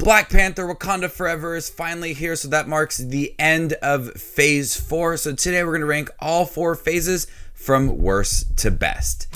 Black Panther Wakanda Forever is finally here, so that marks the end of Phase 4. So today we're going to rank all 4 phases from worst to best.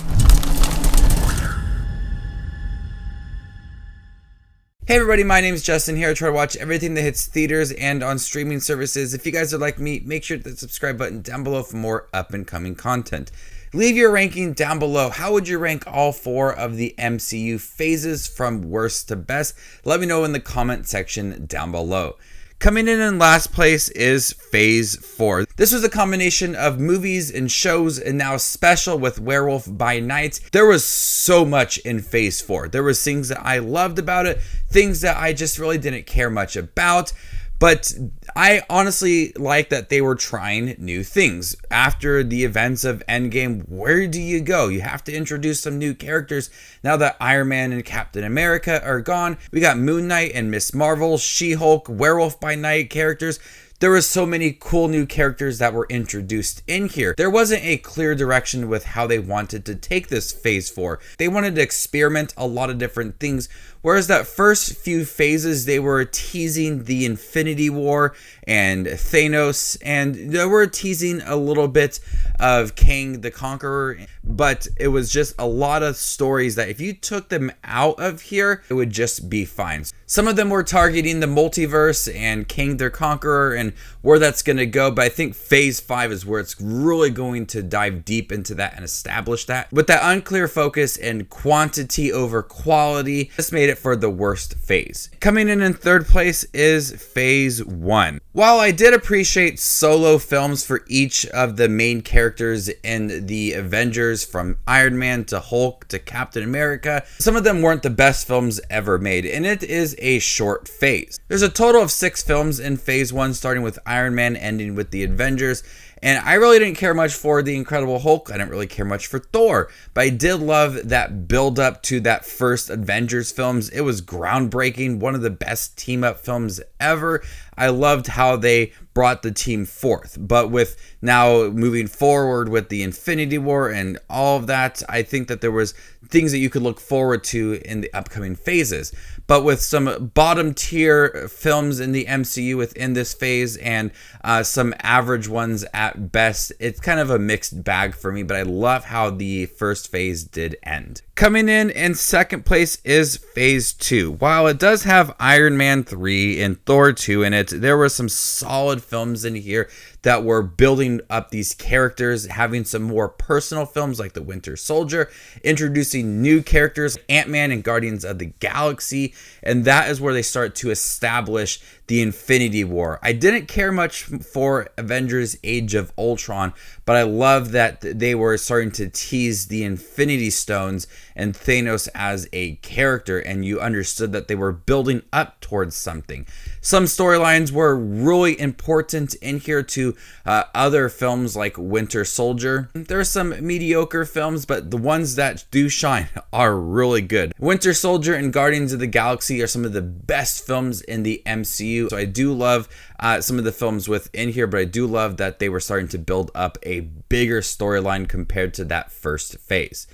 Hey everybody, my name is Justin here. I try to watch everything that hits theaters and on streaming services. If you guys are like me, make sure to hit the subscribe button down below for more up and coming content. Leave your ranking down below. How would you rank all 4 of the MCU phases from worst to best? Let me know in the comment section down below. Coming in last place is Phase 4. This was a combination of movies and shows and now special with Werewolf by Night. There was so much in Phase 4. There was things that I loved about it, things that I just really didn't care much about. But I honestly like that they were trying new things. After the events of Endgame, where do you go? You have to introduce some new characters. Now that Iron Man and Captain America are gone, we got Moon Knight and Miss Marvel, She-Hulk, Werewolf by Night characters. There were so many cool new characters that were introduced in here. There wasn't a clear direction with how they wanted to take this Phase 4. They wanted to experiment a lot of different things. Whereas that first few phases, they were teasing the Infinity War and Thanos, and they were teasing a little bit of Kang the Conqueror, but it was just a lot of stories that if you took them out of here, it would just be fine. Some of them were targeting the multiverse and Kang the Conqueror and where that's going to go, but I think Phase 5 is where it's really going to dive deep into that and establish that. With that unclear focus and quantity over quality, this made it for the worst phase. Coming in third place is Phase 1. While I did appreciate solo films for each of the main characters in the Avengers, from Iron Man to Hulk to Captain America, some of them weren't the best films ever made, and it is a short phase. There's a total of 6 films in Phase 1, starting with Iron Man, ending with the Avengers. And I really didn't care much for the Incredible Hulk. I didn't really care much for Thor. But I did love that build up to that first Avengers films. It was groundbreaking. One of the best team up films ever. I loved how they brought the team forth. But with now moving forward with the Infinity War and all of that, I think that there was things that you could look forward to in the upcoming phases. But with some bottom tier films in the MCU within this phase and some average ones at best, it's kind of a mixed bag for me, but I love how the first phase did end. Coming in second place is Phase 2. While it does have Iron Man 3 and Thor 2 in it, there were some solid films in here that were building up these characters, having some more personal films like The Winter Soldier, introducing new characters, Ant-Man and Guardians of the Galaxy, and that is where they start to establish the Infinity War. I didn't care much for Avengers Age of Ultron, but I love that they were starting to tease the Infinity Stones and Thanos as a character, and you understood that they were building up towards something. Some storylines were really important in here to other films like Winter Soldier. There are some mediocre films, but the ones that do shine are really good. Winter Soldier and Guardians of the Galaxy are some of the best films in the MCU. So I do love some of the films within here, but I do love that they were starting to build up a bigger storyline compared to that first phase.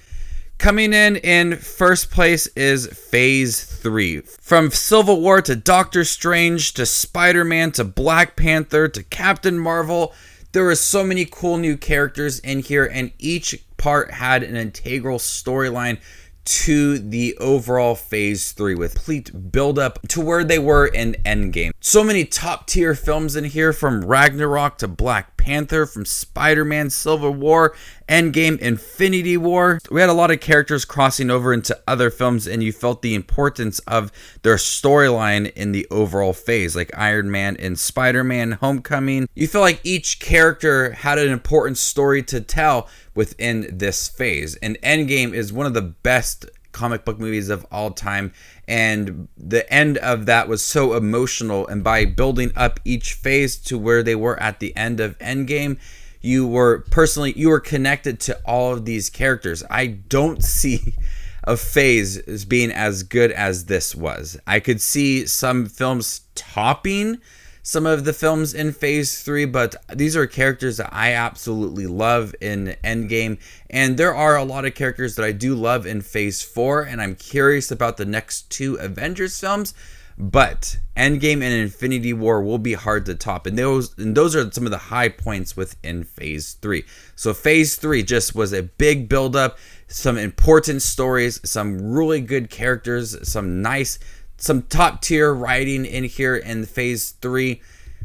Coming in first place is Phase 3. From Civil War to Doctor Strange to Spider-Man to Black Panther to Captain Marvel, there were so many cool new characters in here, and each part had an integral storyline to the overall Phase 3 with complete build up to where they were in Endgame. So many top tier films in here, from Ragnarok to Black Panther, from Spider-Man, Civil War, Endgame, Infinity War. We had a lot of characters crossing over into other films, and you felt the importance of their storyline in the overall phase, like Iron Man and Spider-Man Homecoming. You feel like each character had an important story to tell within this phase, and Endgame is one of the best comic book movies of all time, and the end of that was so emotional, and by building up each phase to where they were at the end of Endgame, you were connected to all of these characters. I don't see a phase as being as good as this was. I could see some films topping some of the films in Phase 3, but these are characters that I absolutely love in Endgame, and there are a lot of characters that I do love in Phase 4, and I'm curious about the next 2 Avengers films, But Endgame and Infinity War will be hard to top, and those are some of the high points within Phase 3. So Phase 3 just was a big build-up, some important stories, some really good characters, some top-tier writing in here in Phase 3.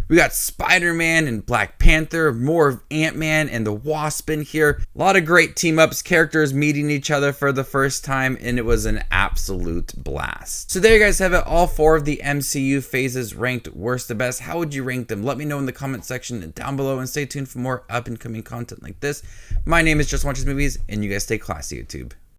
We got Spider-Man and Black Panther, more of Ant-Man and the Wasp in here. A lot of great team-ups, characters meeting each other for the first time, and it was an absolute blast. So there you guys have it, all 4 of the MCU phases ranked worst to best. How would you rank them? Let me know in the comment section down below, and stay tuned for more up-and-coming content like this. My name is Just Watches Movies, and you guys stay classy, YouTube.